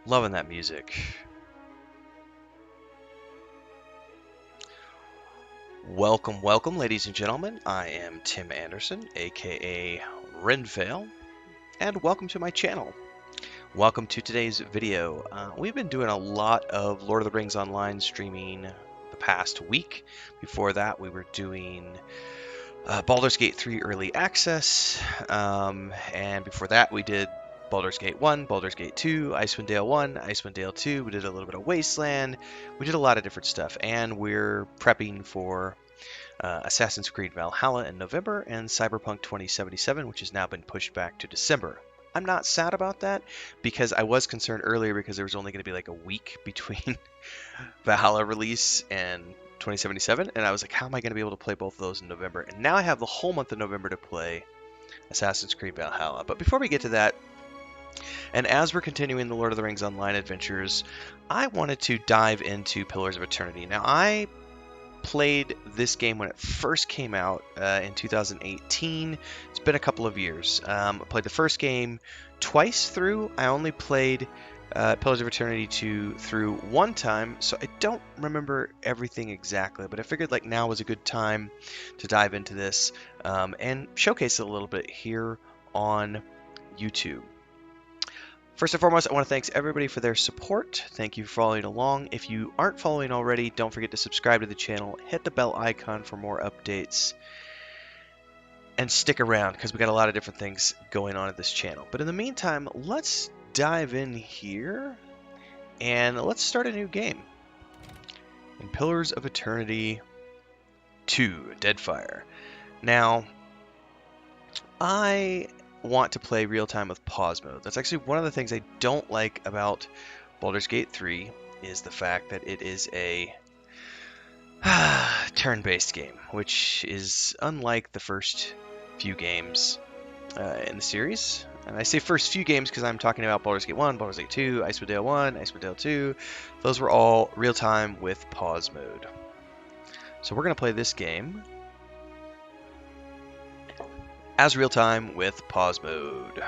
Loving that music. Welcome, welcome, ladies and gentlemen. I am Tim Anderson, aka Renvale, and welcome to my channel. Welcome to today's video. We've been doing a lot of Lord of the Rings Online streaming the past week. Before that, we were doing Baldur's Gate 3 Early Access, and before that, we did Baldur's Gate 1, Baldur's Gate 2, Icewind Dale 1, Icewind Dale 2. We did a little bit of Wasteland. We did a lot of different stuff, and we're prepping for Assassin's Creed Valhalla in November and Cyberpunk 2077, which has now been pushed back to December. I'm not sad about that because I was concerned earlier because there was only going to be like a week between Valhalla release and 2077, and I was like, how am I going to be able to play both of those in November? And now I have the whole month of November to play Assassin's Creed Valhalla. But before we get to that, and as we're continuing the Lord of the Rings Online adventures, I wanted to dive into Pillars of Eternity. Now, I played this game when it first came out in 2018. It's been a couple of years. I played the first game twice through. I only played Pillars of Eternity 2 through one time, so I don't remember everything exactly, but I figured like now was a good time to dive into this and showcase it a little bit here on YouTube. First and foremost, I want to thank everybody for their support. Thank you for following along. If you aren't following already, don't forget to subscribe to the channel, hit the bell icon for more updates, and stick around because we got a lot of different things going on at this channel. But in the meantime, let's dive in here and let's start a new game. In Pillars of Eternity 2, Deadfire. Now, I want to play real-time with pause mode. That's actually one of the things I don't like about Baldur's Gate 3 is the fact that it is a turn-based game, which is unlike the first few games in the series. And I say first few games because I'm talking about Baldur's Gate 1, Baldur's Gate 2, Icewind Dale 1, Icewind Dale 2. Those were all real-time with pause mode. So we're going to play this game as real-time with pause mode.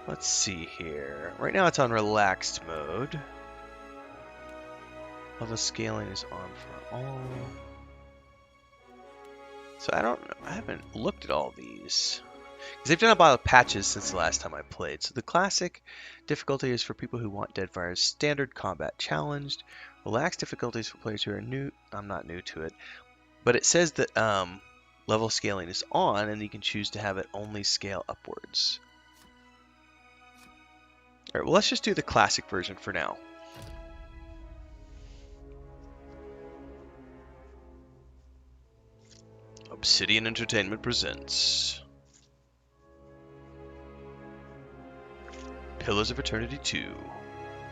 Let's see here. Right now it's on relaxed mode. Level scaling is on for all. So I haven't looked at all these. Because they've done a lot of patches since the last time I played. So the classic difficulty is for people who want Deadfire's standard combat challenged. Relaxed difficulties for players who are new. I'm not new to it. But it says that level scaling is on and you can choose to have it only scale upwards. Alright, well let's just do the classic version for now. Obsidian Entertainment presents Pillars of Eternity 2,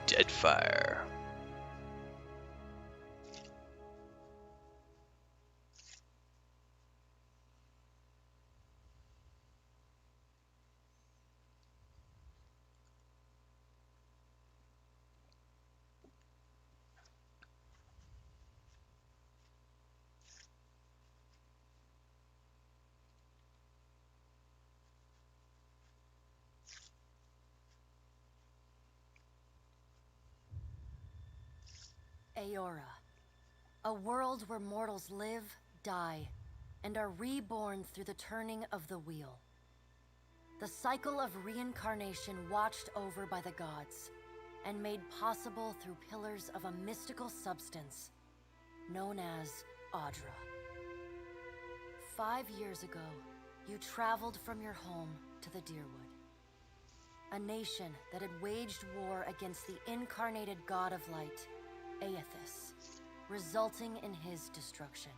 Deadfire. Eora, a world where mortals live, die, and are reborn through the turning of the wheel. The cycle of reincarnation watched over by the gods, and made possible through pillars of a mystical substance known as Audra. 5 years ago, you traveled from your home to the Deerwood, a nation that had waged war against the incarnated god of light, Aethys, resulting in his destruction.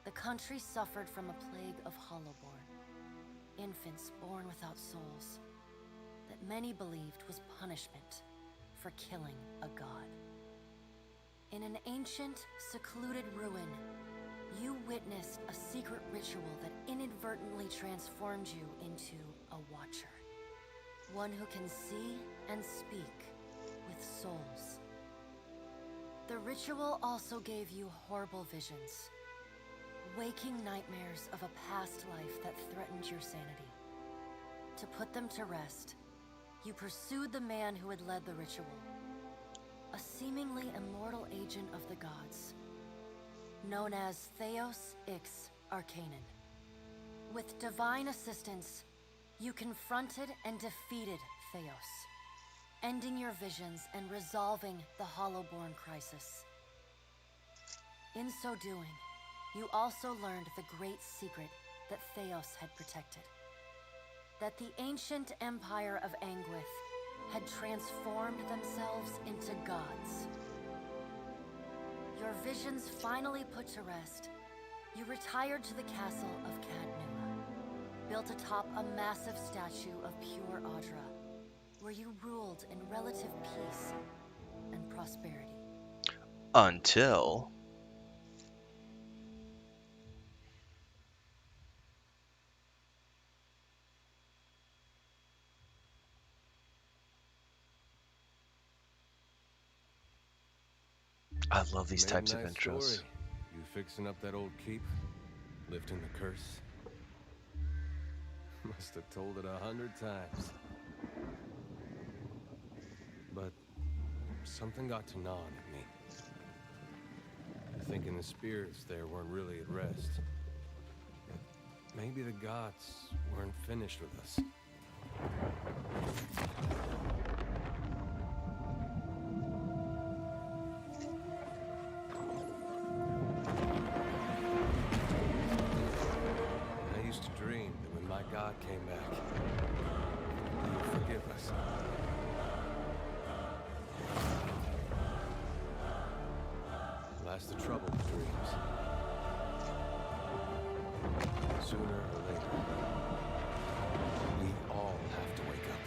The country suffered from a plague of hollowborn, infants born without souls, that many believed was punishment for killing a god. In an ancient, secluded ruin, you witnessed a secret ritual that inadvertently transformed you into a watcher. One who can see and speak with souls. The ritual also gave you horrible visions. waking nightmares of a past life that threatened your sanity. To put them to rest, you pursued the man who had led the ritual, a seemingly immortal agent of the gods, known as Theos Ix Arcanon. With divine assistance, you confronted and defeated Theos, ending your visions and resolving the Hollowborn crisis. In so doing, you also learned the great secret that Theos had protected. That the ancient empire of Anguith had transformed themselves into gods. Your visions finally put to rest, you retired to the castle of Cadnua, built atop a massive statue of pure Audra, where you ruled in relative peace and prosperity. Until... I love these types of intros. Story. You fixing up that old keep? Lifting the curse? Must have told it 100 times. But something got to gnawing at me. Thinking the spirits there weren't really at rest. Maybe the gods weren't finished with us. I used to dream that when my God came back, he would forgive us. That's the trouble with dreams. Sooner or later, we all have to wake up.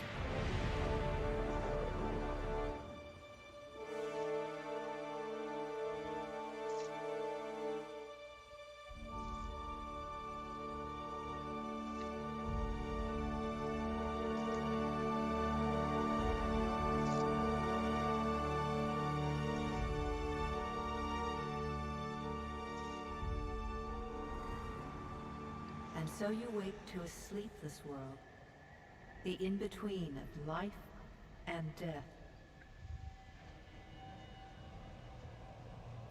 And so you wake to a sleepless world, the in-between of life and death.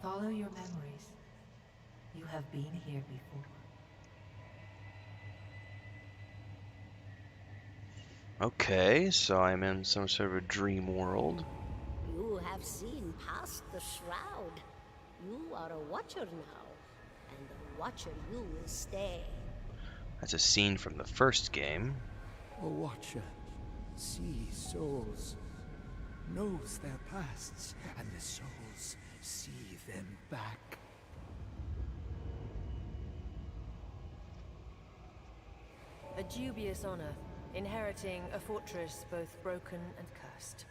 Follow your memories. You have been here before. Okay, so I'm in some sort of a dream world. You have seen past the shroud. You are a watcher now, and a watcher you will stay. That's a scene from the first game. A watcher sees souls, knows their pasts, and the souls see them back. A dubious honor, inheriting a fortress both broken and cursed.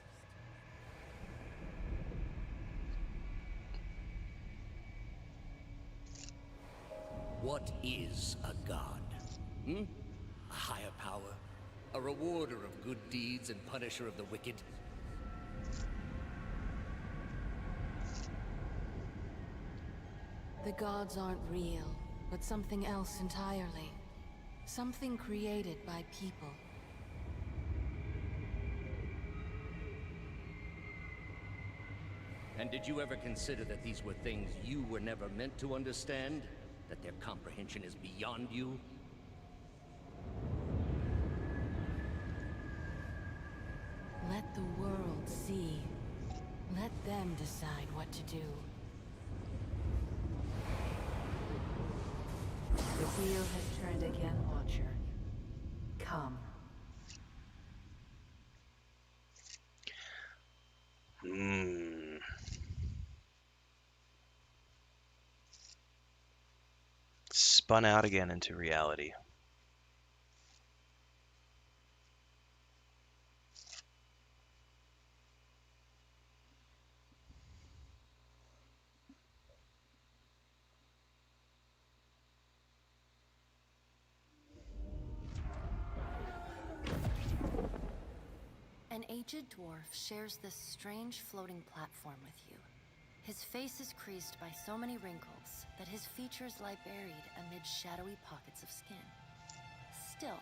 What is a god? A higher power? A rewarder of good deeds and punisher of the wicked? The gods aren't real, but something else entirely. Something created by people. And did you ever consider that these were things you were never meant to understand? That their comprehension is beyond you? Let the world see. Let them decide what to do. The wheel has turned again, Watcher. Come. Spun out again into reality. An aged dwarf shares this strange floating platform with you. His face is creased by so many wrinkles that his features lie buried amid shadowy pockets of skin. Still,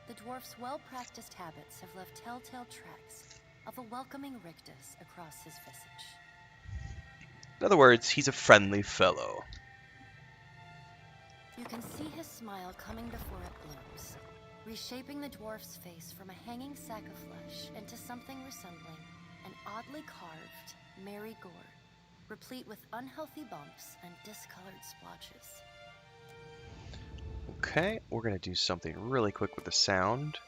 the dwarf's well-practiced habits have left telltale tracks of a welcoming rictus across his visage. In other words, he's a friendly fellow. You can see his smile coming before it blooms, reshaping the dwarf's face from a hanging sack of flesh into something resembling an oddly carved, merry gourd, replete with unhealthy bumps and discolored splotches. Okay, we're going to do something really quick with the sound.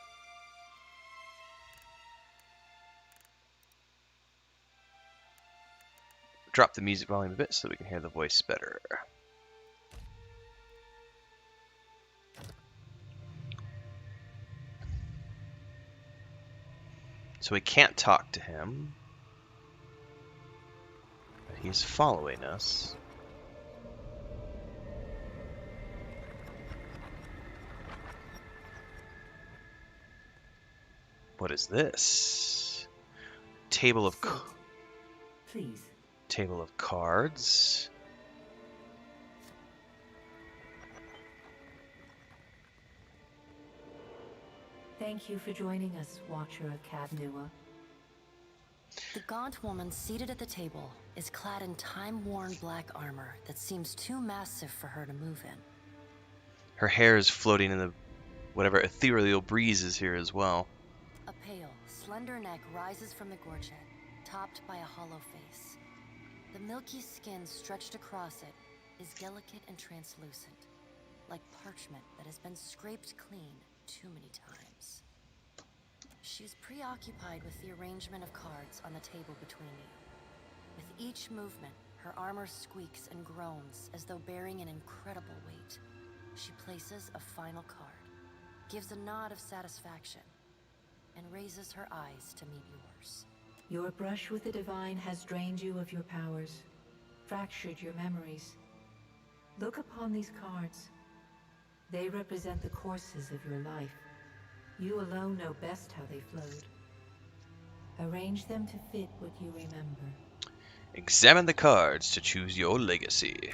Drop the music volume a bit so we can hear the voice better. So we can't talk to him, but he's following us. What is this? Table of Please. Table of cards. Thank you for joining us, Watcher of Cadnua. The gaunt woman seated at the table is clad in time-worn black armor that seems too massive for her to move in. Her hair is floating in the whatever ethereal breeze is here as well. A pale, slender neck rises from the gorget, topped by a hollow face. The milky skin stretched across it is delicate and translucent, like parchment that has been scraped clean too many times. She's preoccupied with the arrangement of cards on the table between you. With each movement, her armor squeaks and groans as though bearing an incredible weight. She places a final card, gives a nod of satisfaction, and raises her eyes to meet yours. Your brush with the divine has drained you of your powers, fractured your memories. Look upon these cards. They represent the courses of your life. You alone know best how they flowed. Arrange them to fit what you remember. Examine the cards to choose your legacy.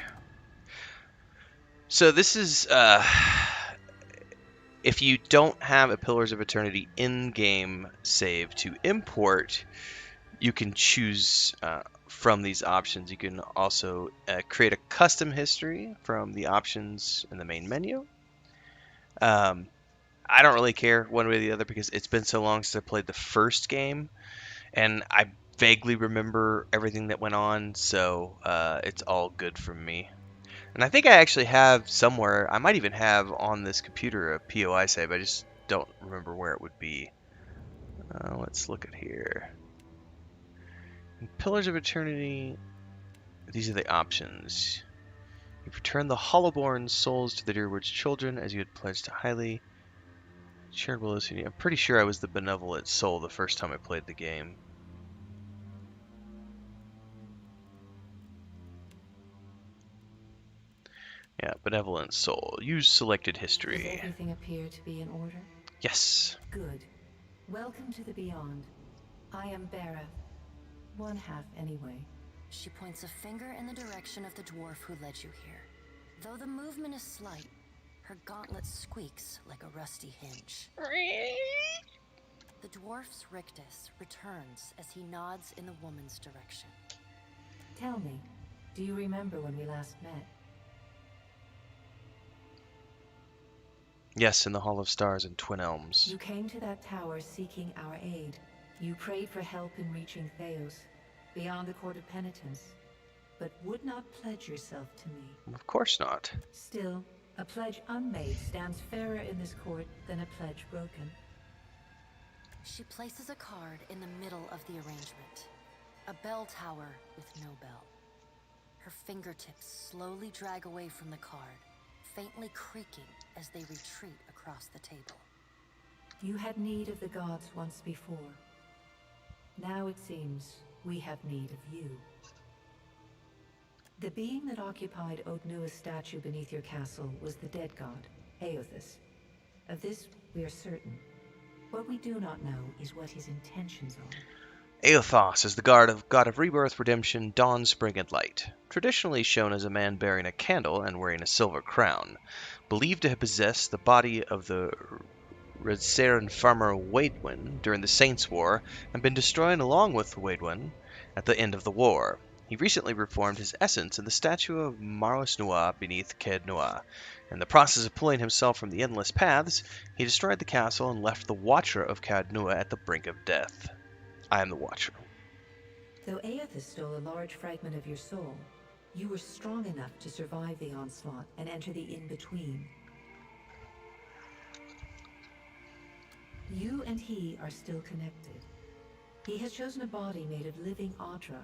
So this is, if you don't have a Pillars of Eternity in-game save to import, you can choose from these options. You can also create a custom history from the options in the main menu. I don't really care one way or the other because it's been so long since I played the first game, and I vaguely remember everything that went on, so it's all good for me. And I think I actually have somewhere, I might even have on this computer a POI save, I just don't remember where it would be. Let's look at here. In Pillars of Eternity, these are the options. You've returned the Hollowborn souls to the Deerwood's children as you had pledged to highly. Charitable listening. I'm pretty sure I was the benevolent soul the first time I played the game. Yeah, benevolent soul. Use selected history. Does everything appear to be in order? Yes. Good. Welcome to the Beyond. I am Bera. One half, anyway. She points a finger in the direction of the dwarf who led you here. Though the movement is slight, her gauntlet squeaks like a rusty hinge. The dwarf's rictus returns as he nods in the woman's direction. Tell me, do you remember when we last met? Yes, in the Hall of Stars and Twin Elms. You came to that tower seeking our aid. You prayed for help in reaching Theos, beyond the Court of Penitence, but would not pledge yourself to me. Of course not. Still, a pledge unmade stands fairer in this court than a pledge broken. She places a card in the middle of the arrangement. A bell tower with no bell. Her fingertips slowly drag away from the card, faintly creaking as they retreat across the table. You had need of the gods once before. Now it seems we have need of you. The being that occupied Ognua's statue beneath your castle was the dead god, Eothas. Of this we are certain. What we do not know is what his intentions are. Eothas is the god of rebirth, redemption, dawn, spring, and light. Traditionally shown as a man bearing a candle and wearing a silver crown. Believed to have possessed the body of the Redsaran farmer Waidwen during the Saints' War and been destroyed along with Waidwen at the end of the war. He recently reformed his essence in the statue of Maros Nua beneath Caed Nua. In the process of pulling himself from the endless paths, he destroyed the castle and left the Watcher of Caed Nua at the brink of death. I am the Watcher. Though Aethys stole a large fragment of your soul, you were strong enough to survive the onslaught and enter the in-between. You and he are still connected. He has chosen a body made of living Audra,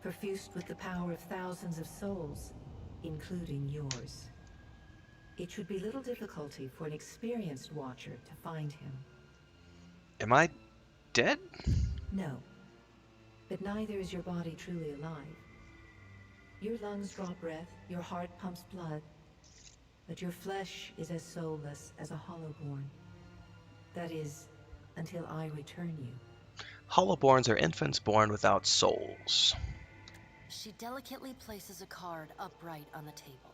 perfused with the power of thousands of souls, including yours. It should be little difficulty for an experienced Watcher to find him. Am I dead? No. But neither is your body truly alive. Your lungs draw breath, your heart pumps blood, but your flesh is as soulless as a Hollowborn. That is, until I return you. Hollowborns are infants born without souls. She delicately places a card upright on the table.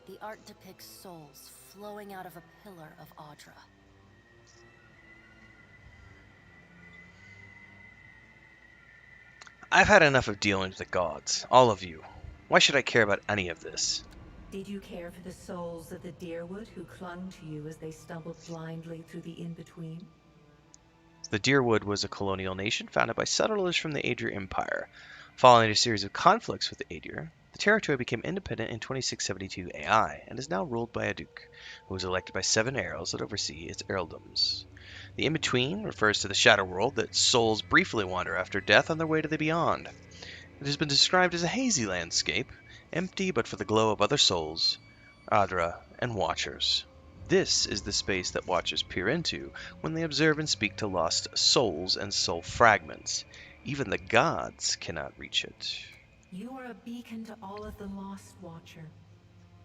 The art depicts souls flowing out of a pillar of Audra. I've had enough of dealing with the gods, all of you. Why should I care about any of this? Did you care for the souls of the Deerwood who clung to you as they stumbled blindly through the in-between? The Deerwood was a colonial nation founded by settlers from the Aedir Empire. Following a series of conflicts with the Aedir, the territory became independent in 2672 AI and is now ruled by a duke, who was elected by 7 Earls that oversee its earldoms. The in-between refers to the shadow world that souls briefly wander after death on their way to the beyond. It has been described as a hazy landscape, empty but for the glow of other souls, Audra, and Watchers. This is the space that Watchers peer into when they observe and speak to lost souls and soul fragments. Even the gods cannot reach it. You are a beacon to all of the lost, Watcher.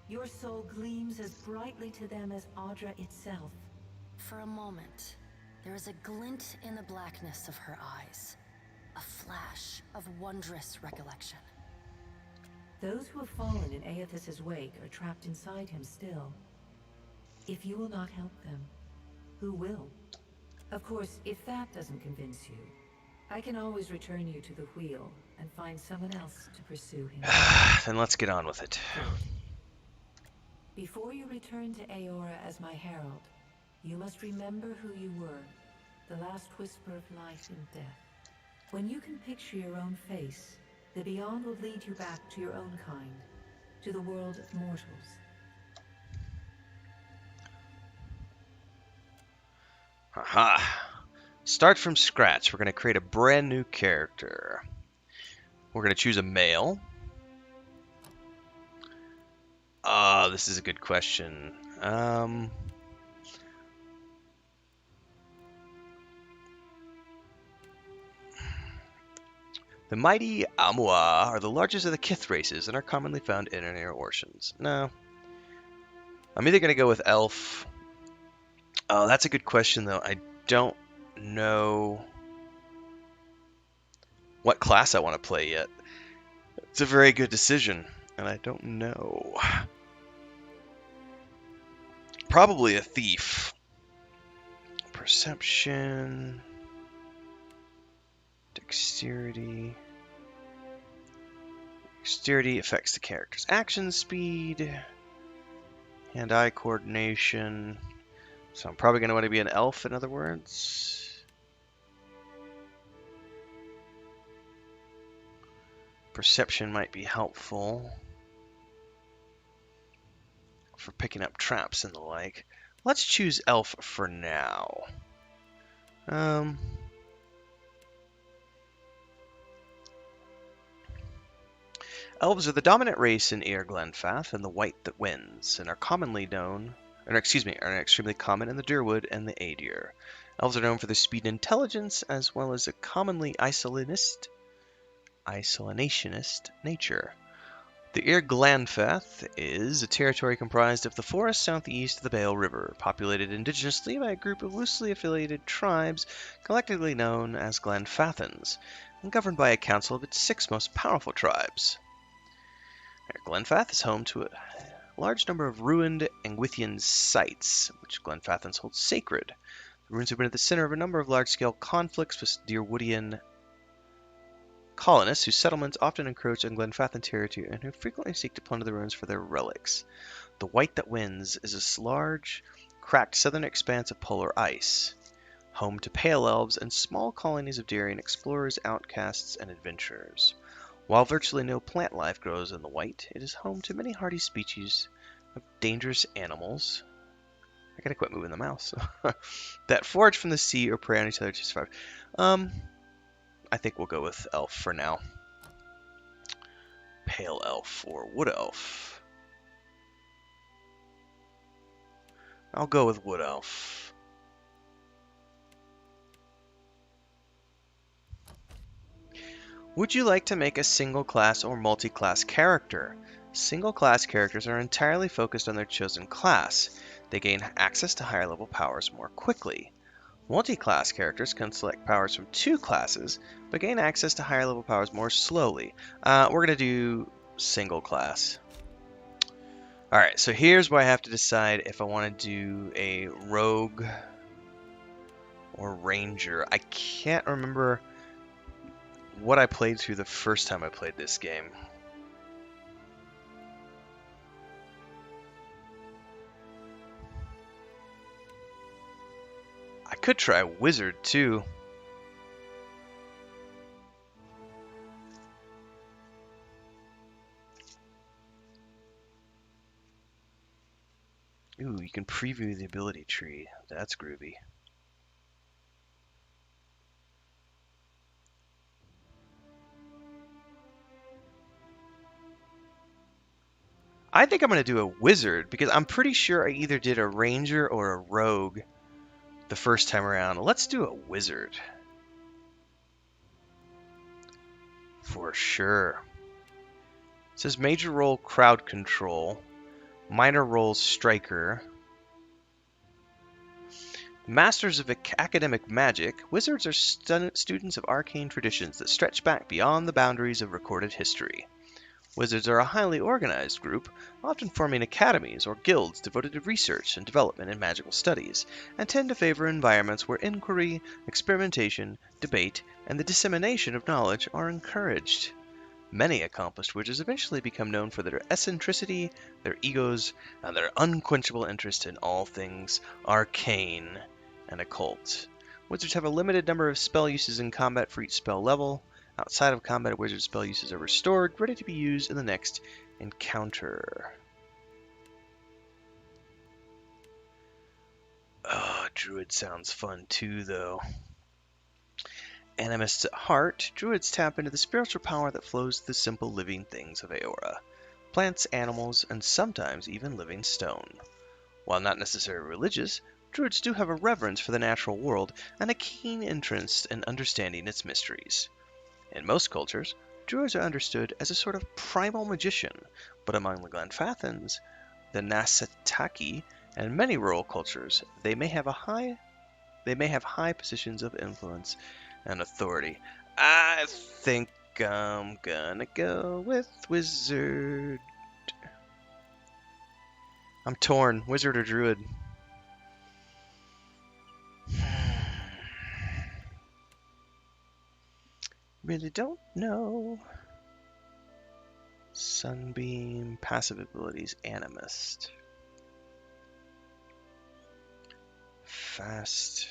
Your soul gleams as brightly to them as Audra itself. For a moment, there is a glint in the blackness of her eyes. A flash of wondrous recollection. Those who have fallen in Aethys' wake are trapped inside him still. If you will not help them, who will? Of course, if that doesn't convince you, I can always return you to the wheel and find someone else to pursue him. Then let's get on with it. Before you return to Eora as my herald, you must remember who you were, the last whisper of life and death. When you can picture your own face, the Beyond will lead you back to your own kind, to the world of mortals. Aha! Start from scratch. We're going to create a brand new character. We're going to choose a male. This is a good question. The mighty Amua are the largest of the Kith races and are commonly found in and near oceans. No. I'm either going to go with elf. Oh, that's a good question, though. I don't know what class I want to play yet. It's a very good decision, and I don't know. Probably a thief. Perception. Dexterity. Dexterity affects the character's action speed. Hand-eye coordination. So I'm probably going to want to be an elf, in other words. Perception might be helpful for picking up traps and the like. Let's choose elf for now. Elves are the dominant race in Eir Glenfath and the White that wins, and are commonly known, are extremely common in the Deerwood and the Aedir. Elves are known for their speed and intelligence, as well as a commonly isolationist nature. The Ir is a territory comprised of the forest southeast of the Bale River, populated indigenously by a group of loosely affiliated tribes collectively known as Glenfathans, and governed by a council of its 6 most powerful tribes. Glenfath is home to a large number of ruined Angwithian sites, which Glenfathans hold sacred. The ruins have been at the center of a number of large-scale conflicts with Deerwoodian colonists whose settlements often encroach on Glenfathan territory and who frequently seek to plunder the ruins for their relics. The White That Wins is a large, cracked southern expanse of polar ice, home to pale elves and small colonies of daring explorers, outcasts, and adventurers. While virtually no plant life grows in the White, it is home to many hardy species of dangerous animals. I gotta quit moving the mouse. That forage from the sea or prey on each other to survive. I think we'll go with elf for now. Pale elf or wood elf. I'll go with wood elf. Would you like to make a single class or multi-class character? Single class characters are entirely focused on their chosen class. They gain access to higher level powers more quickly. Multi-class characters can select powers from 2 classes, but gain access to higher level powers more slowly. We're going to do single class. Alright, so here's where I have to decide if I want to do a rogue or ranger. I can't remember what I played through the first time I played this game. I could try wizard too. Ooh, you can preview the ability tree. That's groovy. I think I'm going to do a wizard because I'm pretty sure I either did a ranger or a rogue the first time around. Let's do a wizard. For sure. It says major role crowd control, minor role striker. Masters of academic magic, wizards are students of arcane traditions that stretch back beyond the boundaries of recorded history. Wizards are a highly organized group, often forming academies or guilds devoted to research and development in magical studies, and tend to favor environments where inquiry, experimentation, debate, and the dissemination of knowledge are encouraged. Many accomplished wizards eventually become known for their eccentricity, their egos, and their unquenchable interest in all things arcane and occult. Wizards have a limited number of spell uses in combat for each spell level. Outside of combat, wizard spell uses are restored, ready to be used in the next encounter. Oh, druid sounds fun too, though. Animists at heart, druids tap into the spiritual power that flows through the simple living things of Eora. Plants, animals, and sometimes even living stone. While not necessarily religious, druids do have a reverence for the natural world and a keen interest in understanding its mysteries. In most cultures, druids are understood as a sort of primal magician, but among the Glenfathans, the Nasataki, and many rural cultures, they may have high positions of influence and authority. I think I'm gonna go with wizard. I'm torn, wizard or druid. Really don't know. Sunbeam, passive abilities, animist. Fast.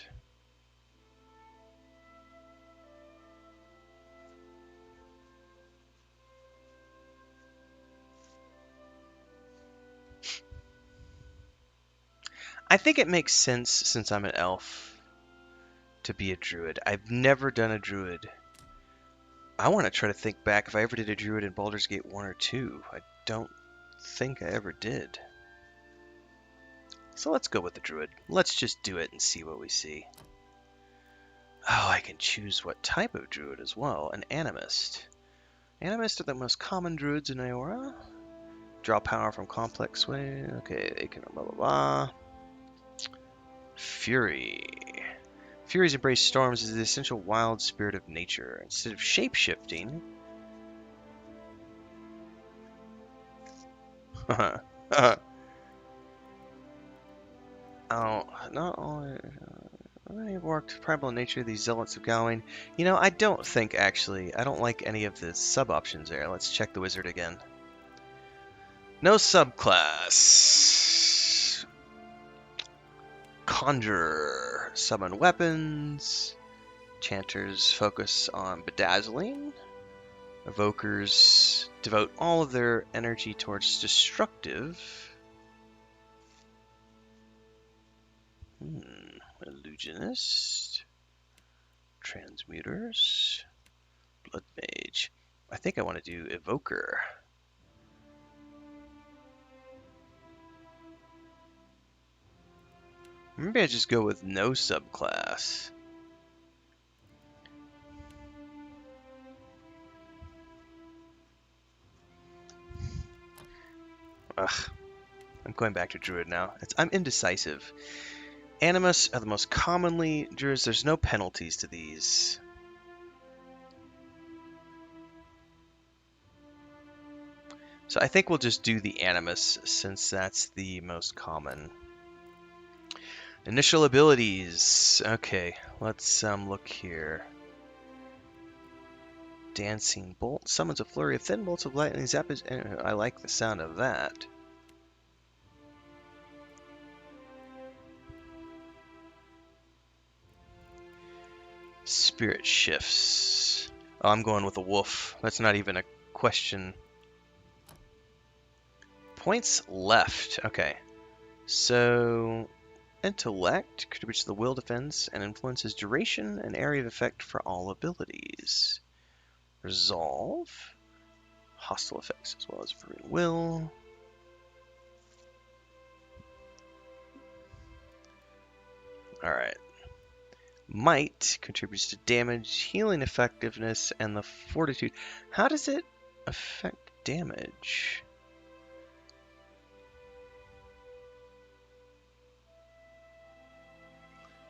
I think it makes sense, since I'm an elf, to be a druid. I've never done a druid. I want to try to think back if I ever did a druid in Baldur's Gate 1 or 2. I don't think I ever did. So let's go with the druid. Let's just do it and see what we see. Oh, I can choose what type of druid as well. An animist. Animists are the most common druids in Eora. Draw power from complex way. Okay, they can blah blah blah. Fury. Furies embrace storms as the essential wild spirit of nature. Instead of shape-shifting... Oh, not only... They've worked primal nature, these zealots of Gawain. You know, I don't think, actually, I don't like any of the sub-options there. Let's check the wizard again. No subclass. Conjurer. Summon weapons. Chanters focus on bedazzling. Evokers devote all of their energy towards destructive. Illusionist. Transmuters. Blood Mage. I think I want to do Evoker. Maybe I just go with no subclass. Ugh. I'm going back to Druid now. I'm indecisive. Animus are the most commonly Druids. There's no penalties to these. So I think we'll just do the Animus since that's the most common. Initial abilities. Okay, let's look here. Dancing Bolt summons a flurry of thin bolts of lightning. I like the sound of that. Spirit shifts. Oh, I'm going with a wolf. That's not even a question. Points left. Okay. So, intellect contributes to the will defense and influences duration and area of effect for all abilities. Resolve. Hostile effects as well as free will. Alright. Might contributes to damage, healing effectiveness, and the fortitude. How does it affect damage?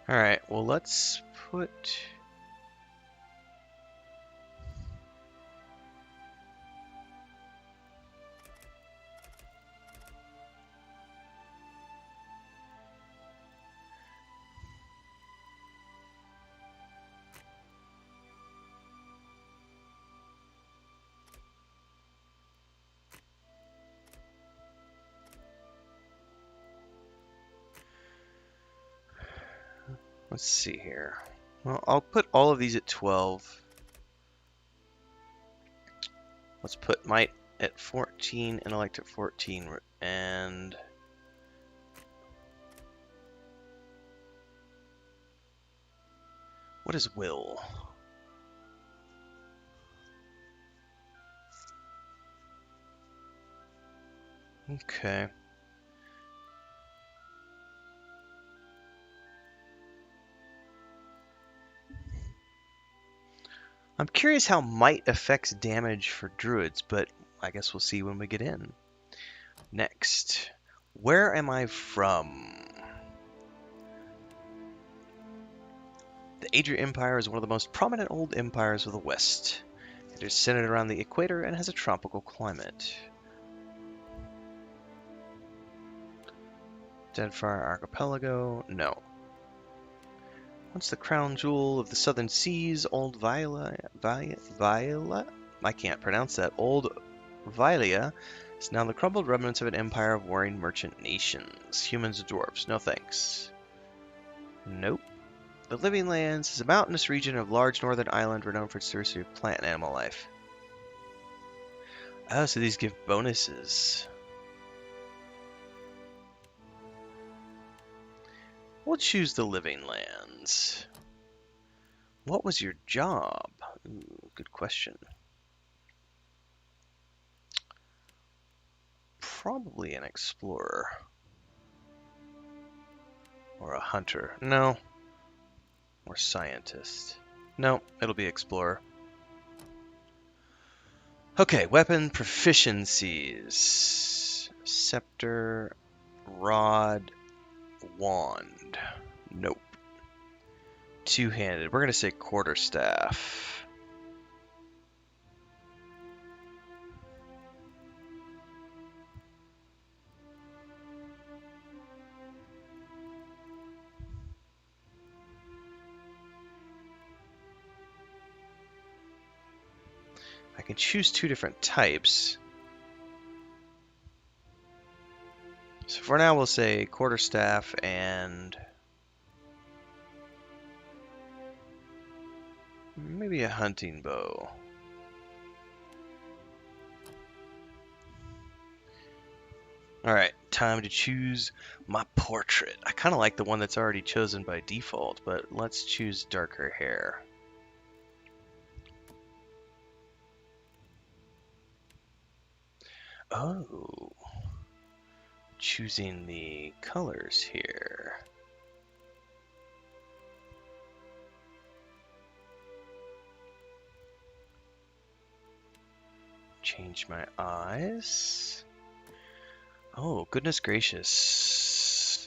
Alright, well let's put... Let's see here. Well, I'll put all of these at 12. Let's put might at 14, intellect at 14, and... What is will? Okay. I'm curious how might affects damage for druids, but I guess we'll see when we get in. Next, where am I from? The Adria Empire is one of the most prominent old empires of the West. It is centered around the equator and has a tropical climate. Deadfire Archipelago? No. Once the crown jewel of the southern seas, Old Viola, I can't pronounce that. Old Vilia is now the crumbled remnants of an empire of warring merchant nations. Humans and dwarves, no thanks. Nope. The Living Lands is a mountainous region of large northern island renowned for its diversity of plant and animal life. Oh, so these give bonuses. We'll choose the Living Lands. What was your job? Ooh, good question. Probably an explorer. Or a hunter. No. Or scientist. No, it'll be explorer. Okay, weapon proficiencies. Scepter, rod, wand. Nope. Two-handed. We're going to say quarterstaff. I can choose two different types. So for now, we'll say quarterstaff and maybe a hunting bow. Alright, time to choose my portrait. I kind of like the one that's already chosen by default, but let's choose darker hair. Oh, choosing the colors here. Change my eyes. Oh, goodness gracious.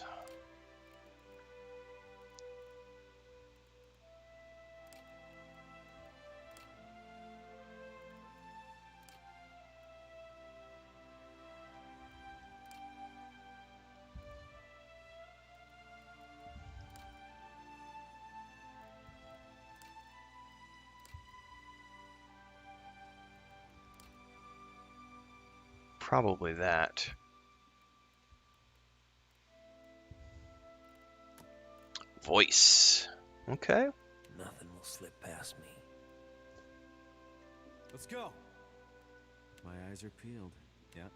Probably that. Voice. Okay. Nothing will slip past me. Let's go. My eyes are peeled. Yep.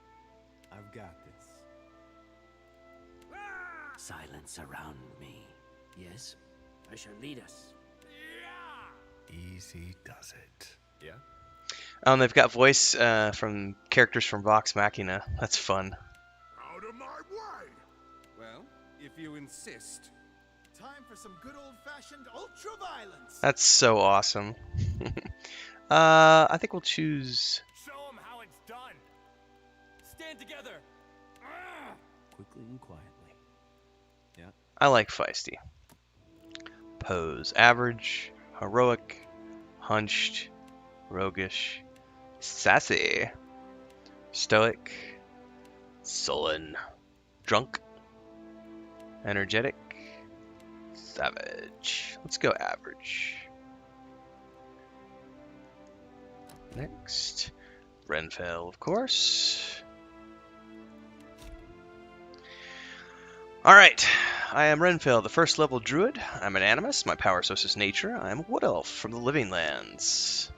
I've got this. Silence around me. Yes, I shall lead us. Easy does it. Yeah? They've got voice from characters from Vox Machina. That's fun. Out of my way! Well, if you insist. Time for some good old-fashioned ultra-violence! That's so awesome. I think we'll choose... Show them how it's done. Stand together. Quickly and quietly. Yeah. I like feisty. Pose. Average. Heroic. Hunched. Roguish. Sassy. Stoic. Sullen. Drunk. Energetic. Savage. Let's go average. Next. Renfell, of course. Alright, I am Renfell, the first level druid. I'm an animus, my power source is nature. I am a wood elf from the Living Lands.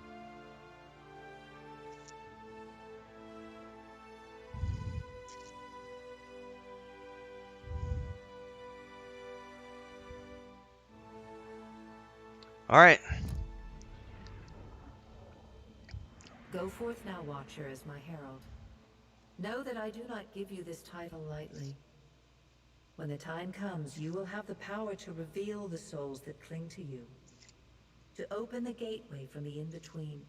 Alright. Go forth now, Watcher, as my herald. Know that I do not give you this title lightly. When the time comes, you will have the power to reveal the souls that cling to you. To open the gateway from the in-between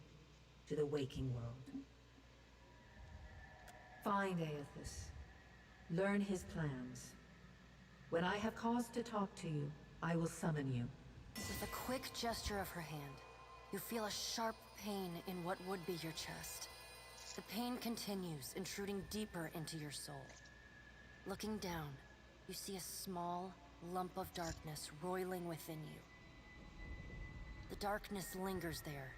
to the waking world. Find Aethys. Learn his plans. When I have cause to talk to you, I will summon you. With a quick gesture of her hand, you feel a sharp pain in what would be your chest. The pain continues, intruding deeper into your soul. Looking down, you see a small lump of darkness roiling within you. The darkness lingers there,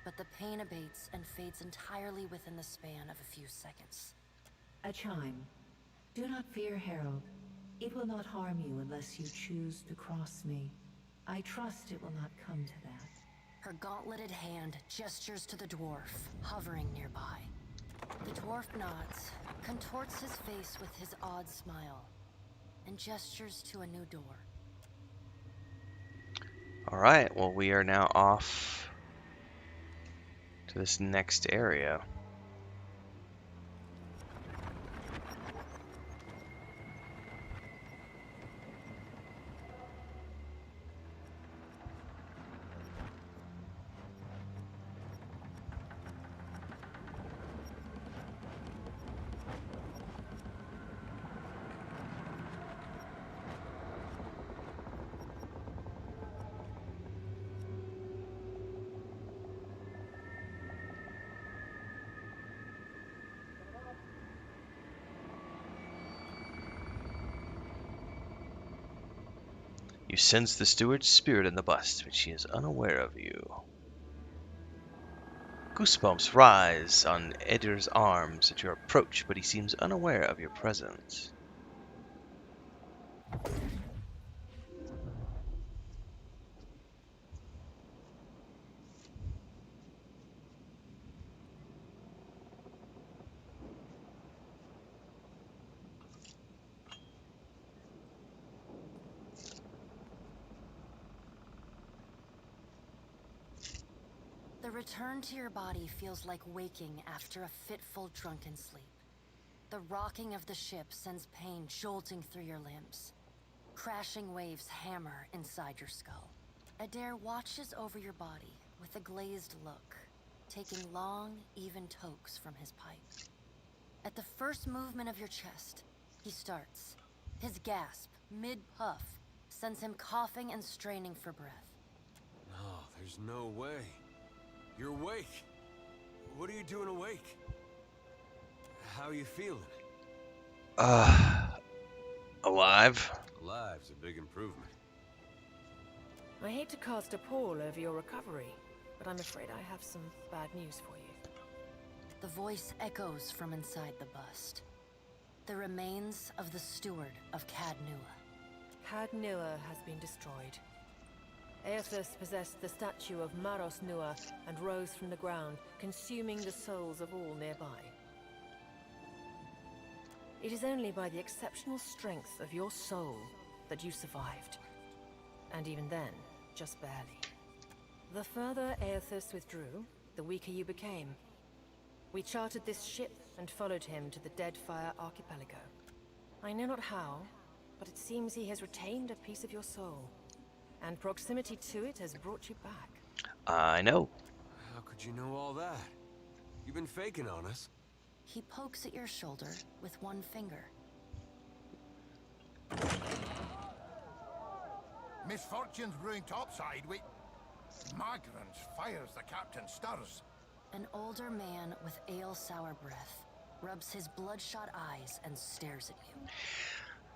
but the pain abates and fades entirely within the span of a few seconds. A chime. Do not fear, Herald. It will not harm you unless you choose to cross me. I trust it will not come to that. Her gauntleted hand gestures to the dwarf, hovering nearby. The dwarf nods, contorts his face with his odd smile, and gestures to a new door. Alright, well we are now off to this next area. You sense the steward's spirit in the bust, but she is unaware of you. Goosebumps rise on Edir's arms at your approach, but he seems unaware of your presence. The return to your body feels like waking after a fitful drunken sleep. The rocking of the ship sends pain jolting through your limbs. Crashing waves hammer inside your skull. Adair watches over your body with a glazed look, taking long, even tokes from his pipe. At the first movement of your chest, he starts. His gasp, mid-puff, sends him coughing and straining for breath. No, there's no way. You're awake. What are you doing awake? How are you feeling? Alive? Alive's a big improvement. I hate to cast a pall over your recovery, but I'm afraid I have some bad news for you. The voice echoes from inside the bust. The remains of the steward of Cad Nua. Cad Nua has been destroyed. Eothas possessed the statue of Maros Nua and rose from the ground, consuming the souls of all nearby. It is only by the exceptional strength of your soul that you survived. And even then, just barely. The further Eothas withdrew, the weaker you became. We chartered this ship and followed him to the Deadfire archipelago. I know not how, but it seems he has retained a piece of your soul. And proximity to it has brought you back. I know. How could you know all that? You've been faking on us. He pokes at your shoulder with one finger. Misfortune's brewing topside. We... Magrans fires, the captain stirs. An older man with ale-sour breath rubs his bloodshot eyes and stares at you.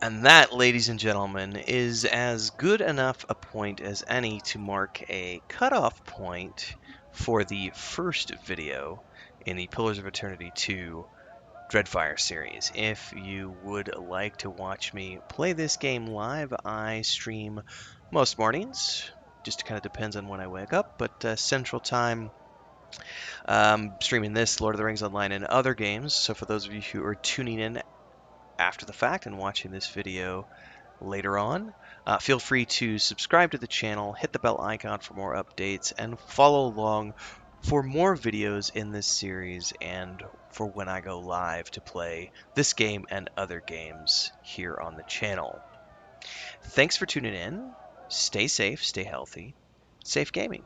And that, ladies and gentlemen, is as good enough a point as any to mark a cutoff point for the first video in the Pillars of Eternity 2 Deadfire series. If you would like to watch me play this game live, I stream most mornings. Just kind of depends on when I wake up, but Central Time. Streaming this, Lord of the Rings Online, and other games. So for those of you who are tuning in after the fact and watching this video later on, feel free to subscribe to the channel, hit the bell icon for more updates, and follow along for more videos in this series and for when I go live to play this game and other games here on the channel. Thanks for tuning in. Stay safe, stay healthy, safe gaming.